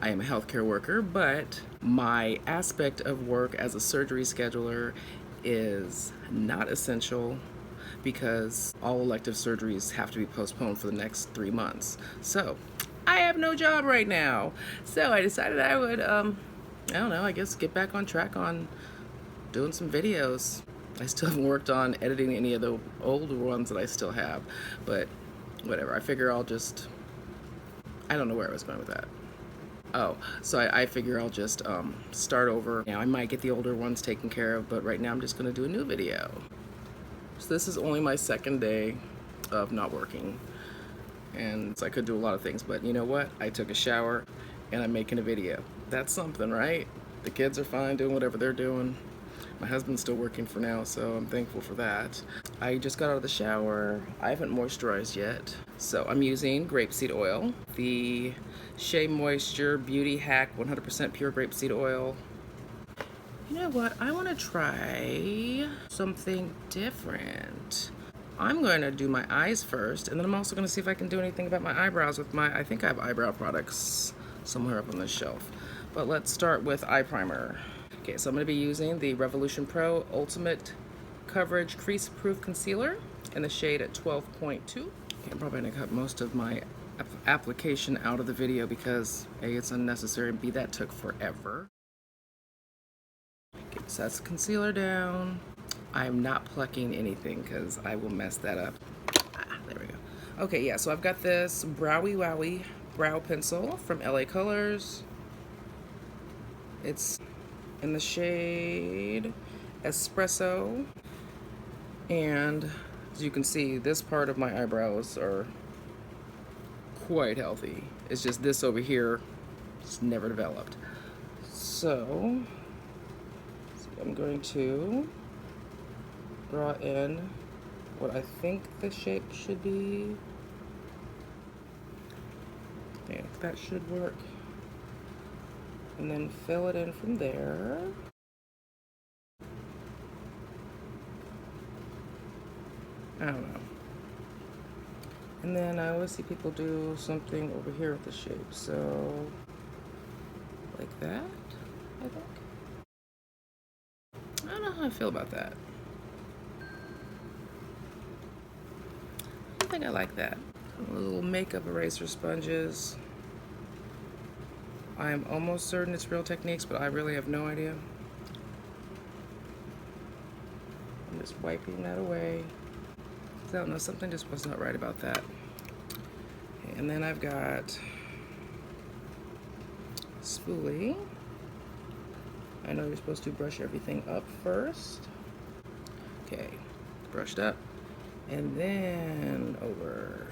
I am a healthcare worker, but my aspect of work as a surgery scheduler is not essential because all elective surgeries have to be postponed for the next 3 months. So I have no job right now. So I decided I would, I don't know, I guess get back on track on doing some videos. I still haven't worked on editing any of the older ones that I still have, but whatever. I figure I'll just, I don't know where I was going with that. Oh, so I figure I'll just start over. Now I might get the older ones taken care of, but right now I'm just gonna do a new video. So this is only my second day of not working, and so I could do a lot of things, but you know what? I took a shower and I'm making a video. That's something, right? The kids are fine doing whatever they're doing. My husband's still working for now, so I'm thankful for that. I just got out of the shower. I haven't moisturized yet. So I'm using grapeseed oil, the Shea Moisture Beauty Hack 100% pure grapeseed oil. You know what? I want to try something different. I'm going to do my eyes first, and then I'm also going to see if I can do anything about my eyebrows with I think I have eyebrow products somewhere up on the shelf. But let's start with eye primer. Okay, so I'm going to be using the Revolution Pro Ultimate Coverage Crease Proof Concealer in the shade at 12.2. Okay, I'm probably going to cut most of my application out of the video because A, it's unnecessary, and B, that took forever. Okay, so that's concealer down. I'm not plucking anything because I will mess that up. There we go. Okay, yeah, so I've got this Browy Wowie brow pencil from LA Colors. It's in the shade Espresso, and as you can see, this part of my eyebrows are quite healthy. It's just this over here just never developed. So I'm going to draw in what I think the shape should be. Yeah, that should work. And then fill it in from there. I don't know. And then I always see people do something over here with the shape. So, like that, I think. I don't know how I feel about that. I think I like that. Little makeup eraser sponges. I am almost certain it's Real Techniques, but I really have no idea. I'm just wiping that away. I don't know, something just was not right about that. Okay, and then I've got spoolie. I know you're supposed to brush everything up first. Okay, brushed up, and then over.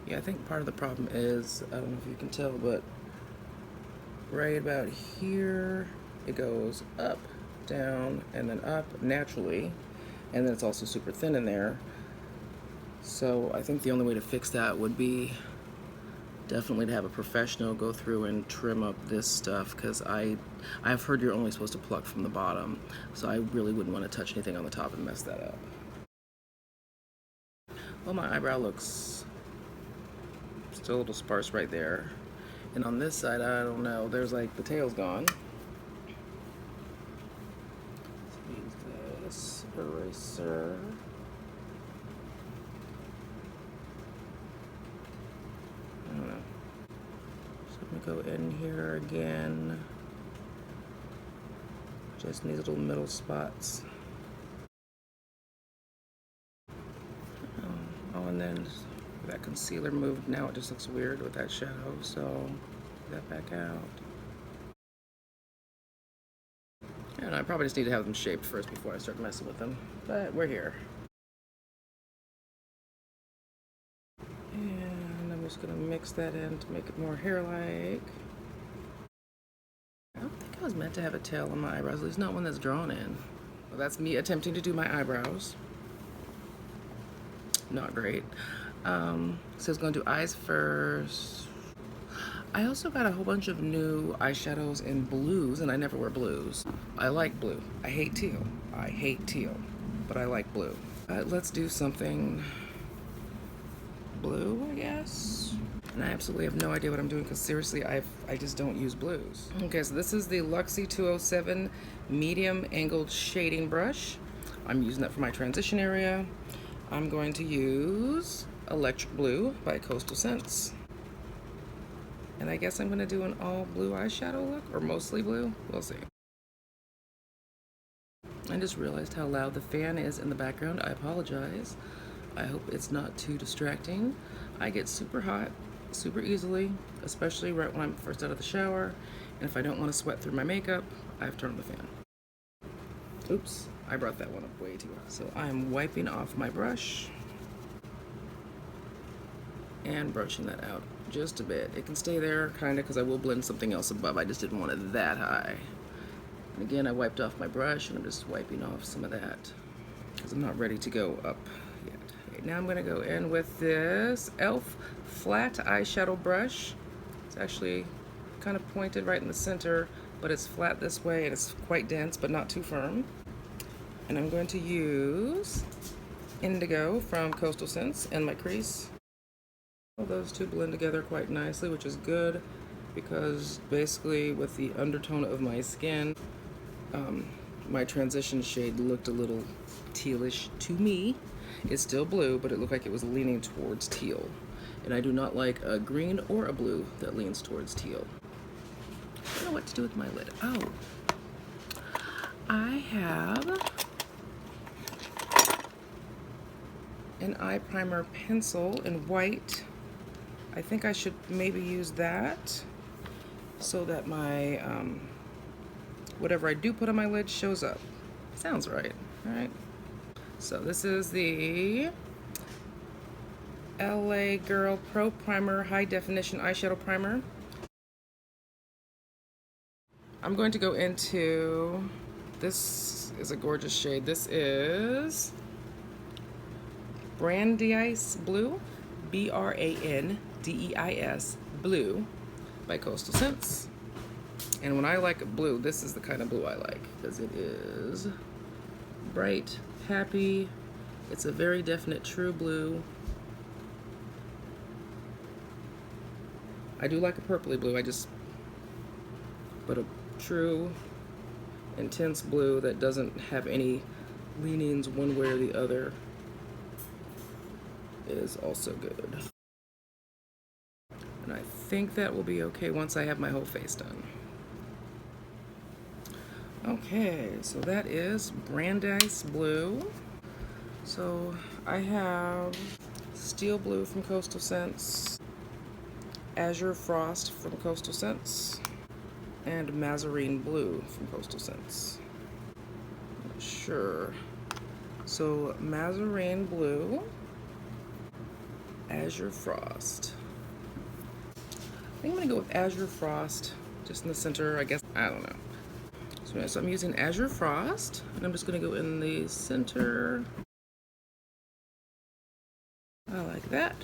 Yeah, I think part of the problem is, I don't know if you can tell, but right about here, it goes up, down, and then up naturally, and then it's also super thin in there. So I think the only way to fix that would be definitely to have a professional go through and trim up this stuff, because I've heard you're only supposed to pluck from the bottom, so I really wouldn't want to touch anything on the top and mess that up. Well, my eyebrow looks still a little sparse right there. And on this side, I don't know, there's like the tail's gone. Let's use this eraser. I don't know. So I'm gonna go in here again. Just in these little middle spots. Oh, and then that concealer moved. Now it just looks weird with that shadow, so get that back out. And I probably just need to have them shaped first before I start messing with them, but we're here. And I'm just gonna mix that in to make it more hair-like. I don't think I was meant to have a tail on my eyebrows, at least not one that's drawn in. Well, that's me attempting to do my eyebrows. Not great. So it's gonna do eyes first. I also got a whole bunch of new eyeshadows in blues, and I never wear blues. I like blue. I hate teal. I hate teal, but I like blue. Let's do something blue, I guess. And I absolutely have no idea what I'm doing because seriously, I just don't use blues. Okay, so this is the Luxie 207 medium angled shading brush. I'm using that for my transition area. I'm going to use Electric Blue by Coastal Scents. And I guess I'm going to do an all blue eyeshadow look, or mostly blue. We'll see. I just realized how loud the fan is in the background. I apologize. I hope it's not too distracting. I get super hot super easily, especially right when I'm first out of the shower. And if I don't want to sweat through my makeup, I've turned the fan. Oops, I brought that one up way too high. So I'm wiping off my brush and brushing that out just a bit. It can stay there kind of because I will blend something else above. I just didn't want it that high. And again, I wiped off my brush and I'm just wiping off some of that because I'm not ready to go up yet. Okay, now I'm going to go in with this e.l.f. flat eyeshadow brush. It's actually kind of pointed right in the center, but it's flat this way and it's quite dense but not too firm. And I'm going to use Indigo from Coastal Scents in my crease. Well, those two blend together quite nicely, which is good because basically with the undertone of my skin, my transition shade looked a little tealish to me. It's still blue, but it looked like it was leaning towards teal. And I do not like a green or a blue that leans towards teal. I don't know what to do with my lid. Oh, I have an eye primer pencil in white. I think I should maybe use that so that my whatever I do put on my lid shows up. Sounds right, right? So this is the LA Girl Pro Primer High Definition Eyeshadow Primer. I'm going to go into, this is a gorgeous shade. This is Brandeis Blue, B-R-A-N-D-E-I-S, Blue by Coastal Scents. And when I like blue, this is the kind of blue I like because it is bright, happy. It's a very definite true blue. I do like a purpley blue, but a true intense blue that doesn't have any leanings one way or the other is also good. And I think that will be okay once I have my whole face done. Okay, so that is Brandeis Blue. So I have Steel Blue from Coastal Scents, Azure Frost from Coastal Scents, and Mazarine Blue from Coastal Scents. Not sure. So Mazarine Blue, Azure Frost. I think I'm gonna go with Azure Frost, just in the center, I guess. I don't know. So I'm using Azure Frost, and I'm just gonna go in the center. I like that.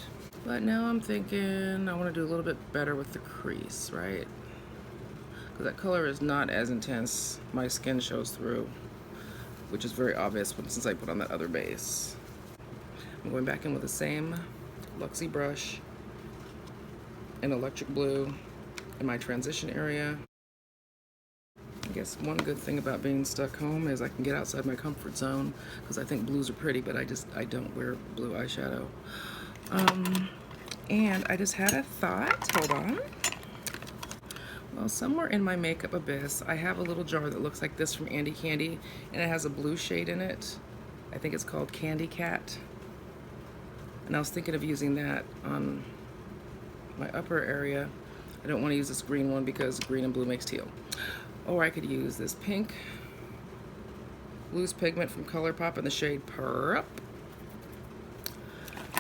But now I'm thinking I wanna do a little bit better with the crease, right? Because that color is not as intense. My skin shows through, which is very obvious since I put on that other base. I'm going back in with the same Luxie brush and Electric Blue in my transition area. I guess one good thing about being stuck home is I can get outside my comfort zone because I think blues are pretty, but I don't wear blue eyeshadow. And I just had a thought, hold on. Well, somewhere in my makeup abyss, I have a little jar that looks like this from Andy Candy, and it has a blue shade in it. I think it's called Candy Cat. And I was thinking of using that on my upper area. I don't want to use this green one because green and blue makes teal. Or I could use this pink loose pigment from ColourPop in the shade Purp,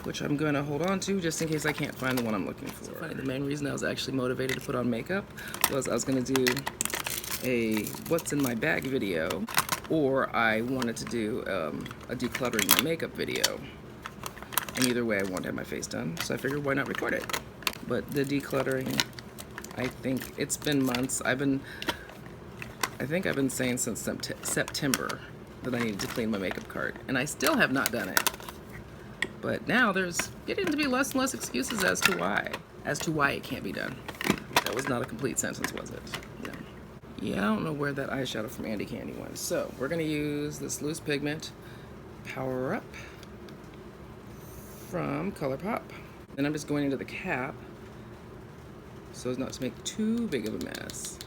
which I'm going to hold on to just in case I can't find the one I'm looking for. So funny, the main reason I was actually motivated to put on makeup was I was going to do a what's in my bag video, or I wanted to do a decluttering my makeup video. And either way, I wanted to have my face done, so I figured why not record it. But the decluttering, I think it's been months. I think I've been saying since September that I needed to clean my makeup cart, and I still have not done it. But now there's getting to be less and less excuses as to why it can't be done. That was not a complete sentence, was it? No. Yeah, I don't know where that eyeshadow from Andy Candy went. So we're gonna use this loose pigment Power Up from ColourPop. Then I'm just going into the cap so as not to make too big of a mess.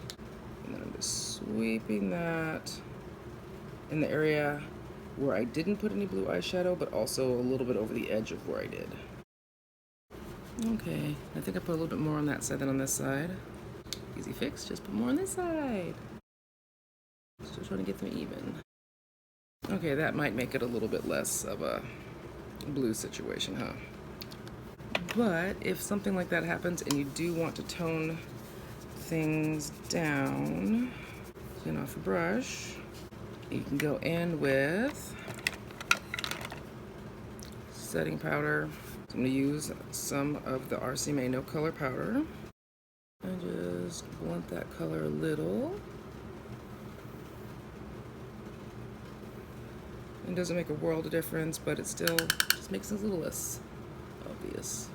And then I'm just sweeping that in the area where I didn't put any blue eyeshadow, but also a little bit over the edge of where I did. Okay, I think I put a little bit more on that side than on this side. Easy fix, just put more on this side. Still trying to get them even. Okay, that might make it a little bit less of a blue situation, huh? But if something like that happens and you do want to tone things down, clean off your brush, you can go in with setting powder. So I'm going to use some of the RC May No Color powder and just blunt that color a little. It doesn't make a world of difference, but it still just makes it a little less obvious.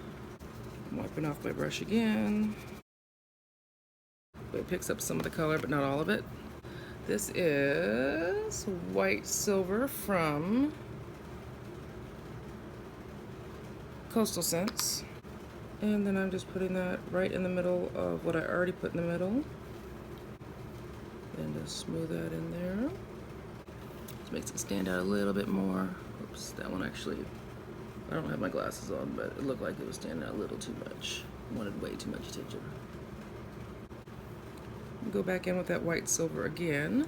I'm wiping off my brush again. It picks up some of the color, but not all of it. This is White Silver from Coastal Scents. And then I'm just putting that right in the middle of what I already put in the middle. And just smooth that in there. Just makes it stand out a little bit more. Oops, that one actually, I don't have my glasses on, but it looked like it was standing out a little too much. Wanted way too much attention. Go back in with that White Silver again.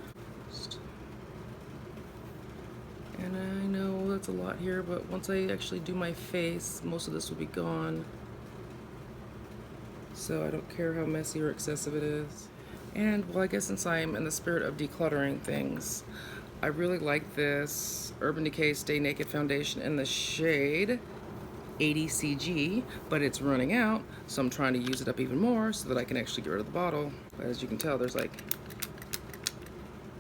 And I know that's a lot here, but once I actually do my face, most of this will be gone. So I don't care how messy or excessive it is. And well, I guess since I'm in the spirit of decluttering things, I really like this Urban Decay Stay Naked foundation in the shade 80CG, but it's running out, so I'm trying to use it up even more so that I can actually get rid of the bottle. As you can tell, there's like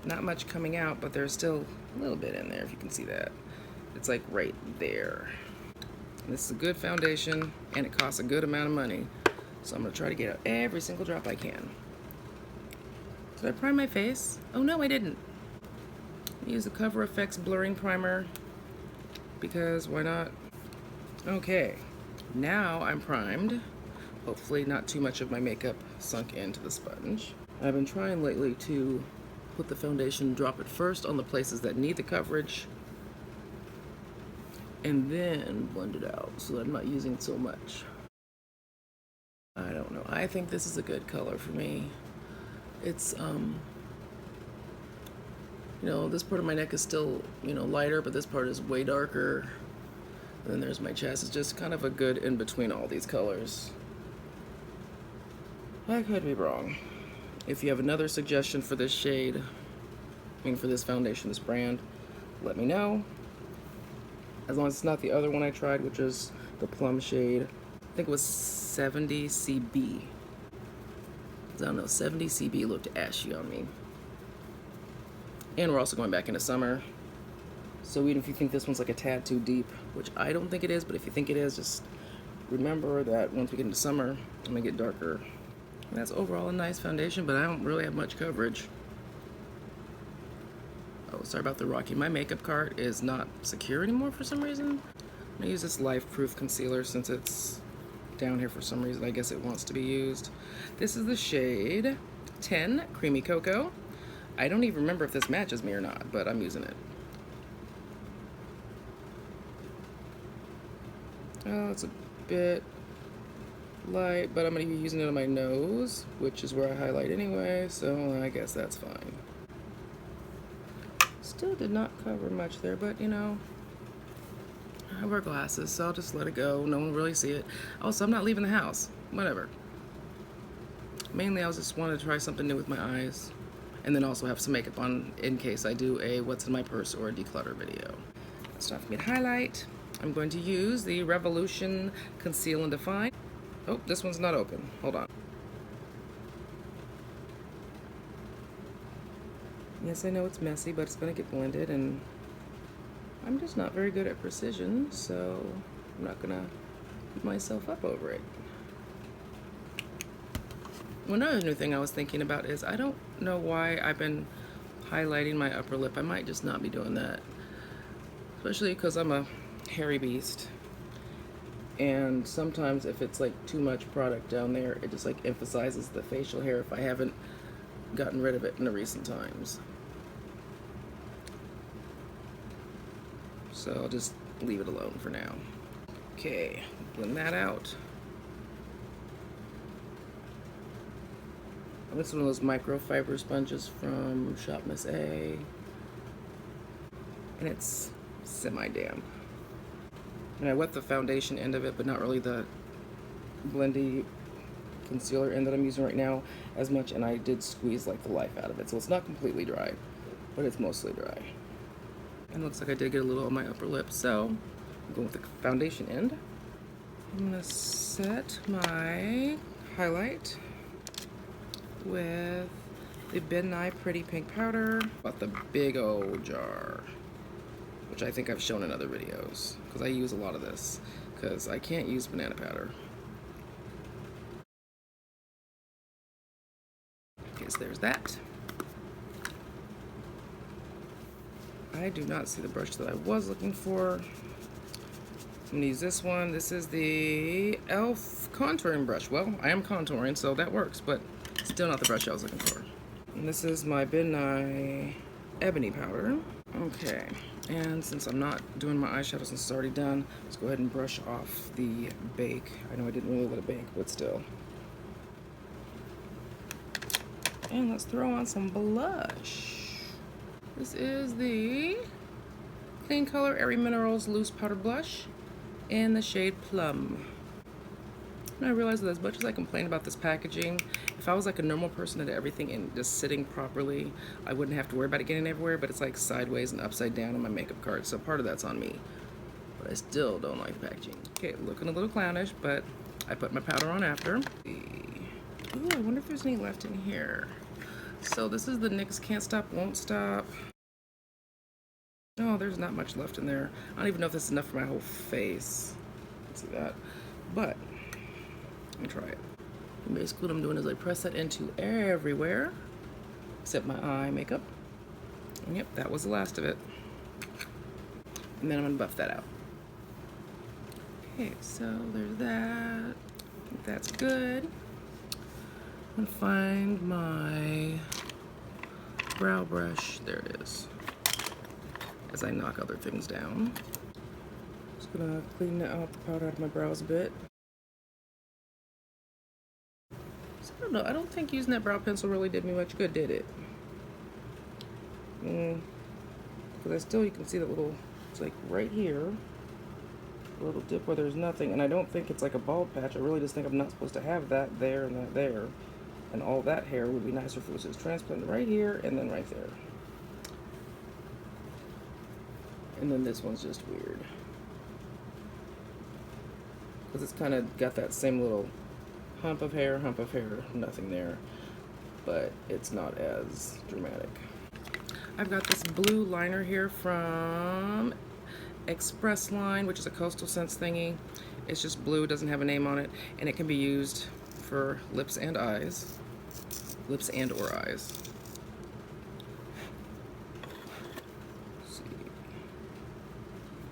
not much coming out, but there's still a little bit in there, if you can see that. It's like right there. And this is a good foundation, and it costs a good amount of money, so I'm gonna try to get out every single drop I can. Did I prime my face? Oh no, I didn't. Use the Cover FX blurring primer, because why not? Okay, now I'm primed. Hopefully not too much of my makeup sunk into the sponge. I've been trying lately to put the foundation, drop it first on the places that need the coverage, and then blend it out so that I'm not using so much. I don't know, I think this is a good color for me. It's, you know, this part of my neck is still, you know, lighter, but this part is way darker. And then there's my chest. It's just kind of a good in between all these colors. I could be wrong. If you have another suggestion for this shade, I mean for this foundation, this brand, let me know. As long as it's not the other one I tried, which is the plum shade. I think it was 70CB. I don't know, 70CB looked ashy on me. And we're also going back into summer. So even if you think this one's like a tad too deep, which I don't think it is, but if you think it is, just remember that once we get into summer, I'm gonna get darker. And that's overall a nice foundation, but I don't really have much coverage. Oh, sorry about the rocky. My makeup cart is not secure anymore for some reason. I'm gonna use this Life Proof concealer since it's down here for some reason. I guess it wants to be used. This is the shade 10 Creamy Cocoa. I don't even remember if this matches me or not, but I'm using it. Oh, it's a bit light, but I'm going to be using it on my nose, which is where I highlight anyway, so I guess that's fine. Still did not cover much there, but you know, I wear glasses, so I'll just let it go. No one will really see it. Also, I'm not leaving the house. Whatever. Mainly, I was just wanting to try something new with my eyes, and then also have some makeup on in case I do a what's in my purse or a declutter video. It's time for me to highlight. I'm going to use the Revolution Conceal and Define. Oh, this one's not open. Hold on. Yes, I know it's messy, but it's going to get blended, and I'm just not very good at precision, so I'm not going to beat myself up over it. One other new thing I was thinking about is I don't know why I've been highlighting my upper lip. I might just not be doing that, especially because I'm a hairy beast. And sometimes if it's like too much product down there, it just like emphasizes the facial hair if I haven't gotten rid of it in the recent times. So I'll just leave it alone for now. Okay, blend that out. This is one of those microfiber sponges from Shop Miss A. And it's semi-damp. And I wet the foundation end of it, but not really the blendy concealer end that I'm using right now as much, and I did squeeze like the life out of it. So it's not completely dry, but it's mostly dry. And it looks like I did get a little on my upper lip, so I'm going with the foundation end. I'm gonna set my highlight with the Ben Nye Pretty Pink Powder. Bought the big old jar, which I think I've shown in other videos, because I use a lot of this, because I can't use banana powder. Okay, so there's that. I do not see the brush that I was looking for. I'm gonna use this one. This is the e.l.f. contouring brush. Well, I am contouring, so that works, but still not the brush I was looking for. And this is my Ben Nye Ebony powder. Okay, and since I'm not doing my eyeshadow since it's already done, let's go ahead and brush off the bake. I know I didn't really let it bake, but still. And let's throw on some blush. This is the Clean Color Airy Minerals Loose Powder Blush in the shade Plum. And I realized that as much as I complain about this packaging, if I was like a normal person that had everything in just sitting properly, I wouldn't have to worry about it getting everywhere, but it's like sideways and upside down on my makeup card, so part of that's on me. But I still don't like the packaging. Okay, looking a little clownish, but I put my powder on after. Ooh, I wonder if there's any left in here. So this is the NYX Can't Stop, Won't Stop. Oh, there's not much left in there. I don't even know if this is enough for my whole face. Let's see that. But let me try it. And basically what I'm doing is I press that into everywhere except my eye makeup. And yep, that was the last of it. And then I'm gonna buff that out. Okay, so there's that. I think that's good. I'm gonna find my brow brush. There it is. As I knock other things down. Just gonna clean out the powder out of my brows a bit. So I don't know, I don't think using that brow pencil really did me much good, did it? Because you can see that little, it's like right here, a little dip where there's nothing, and I don't think it's like a bald patch. I really just think I'm not supposed to have that there and that there. And all that hair would be nicer if it was just transplanted right here and then right there. And then this one's just weird. Because it's kind of got that same little hump of hair, nothing there. But it's not as dramatic. I've got this blue liner here from Express Line, which is a Coastal Scents thingy. It's just blue, it doesn't have a name on it, and it can be used for lips and eyes. Lips and or eyes. Let's see.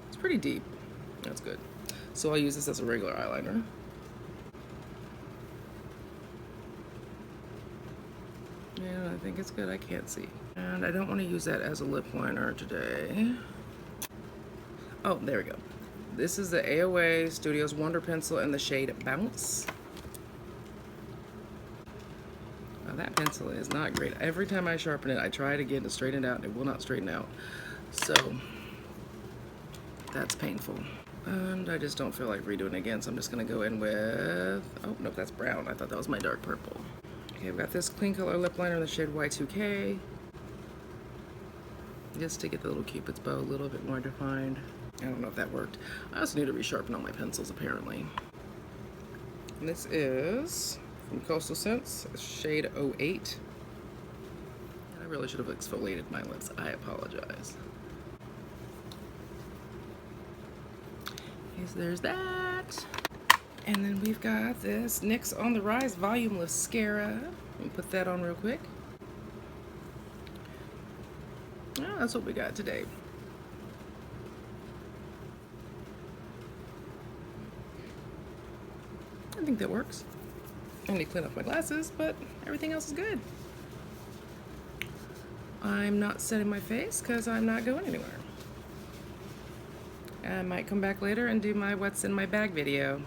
It's pretty deep. That's good. So I'll use this as a regular eyeliner. And I think it's good. I can't see. And I don't want to use that as a lip liner today. Oh, there we go. This is the AOA Studios Wonder Pencil in the shade Bounce. Now that pencil is not great. Every time I sharpen it, I try it again to straighten it out, and it will not straighten out. So that's painful. And I just don't feel like redoing it again, so I'm just gonna go in with, oh, nope, that's brown. I thought that was my dark purple. Okay, I've got this Clean Color lip liner in the shade Y2K. Just to get the little Cupid's bow a little bit more defined. I don't know if that worked. I also need to resharpen all my pencils, apparently. And this is from Coastal Scents, shade 08. I really should have exfoliated my lips. I apologize. Okay, so there's that. And then we've got this NYX On the Rise Volume Mascara. Let me put that on real quick. Oh, that's what we got today. I think that works. I need to clean off my glasses, but everything else is good. I'm not setting my face because I'm not going anywhere. I might come back later and do my what's in my bag video.